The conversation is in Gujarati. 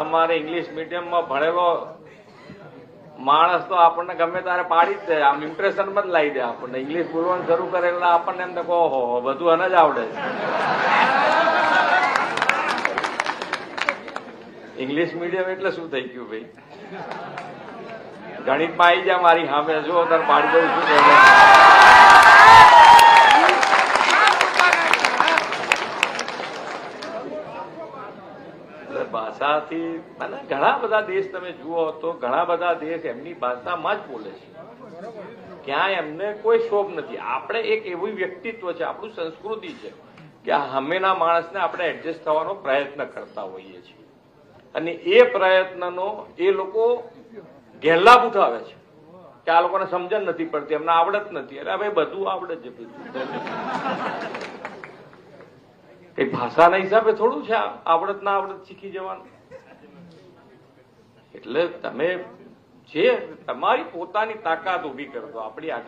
અમારે ઇંગ્લિશ મીડિયમમાં ભણેલો માણસ તો આપણને ગમે ત્યારે પાડી જ દે, આમ ઇમ્પ્રેશન માં જ લાવી દે. આપણને ઇંગ્લિશ બોલવાનું શરૂ કરે એટલે આપણને એમ કહો બધું એને જ આવડે છે. ઇંગ્લિશ મીડિયમ એટલે શું થઈ ગયું ભાઈ? ગણિતમાં આવી જા મારી સામે, જો તાર પાડી દઉં છું. ભાષાથી અને ઘણા બધા દેશ તમે જુઓ તો ઘણા બધા દેશ એમની ભાષામાં જ બોલે છે. ક્યાંય એમને કોઈ શોભ નથી. આપણે એક એવું વ્યક્તિત્વ છે, આપણું સંસ્કૃતિ છે કે સામેના માણસને આપણે એડજસ્ટ થવાનો પ્રયત્ન કરતા હોઈએ છીએ અને એ પ્રયત્નનો એ લોકો ગેરલાભ ઉઠાવે છે કે આ લોકોને સમજણ નથી પડતી, એમને આવડત નથી. અરે ભાઈ બધું આવડે છે. કઈ ભાષાના હિસાબે થોડું છે આવડત ના આવડત શીખી જવાનું. એટલે તમે જે તમારી પોતાની તાકાત ઉભી કરજો. આપણી આટલી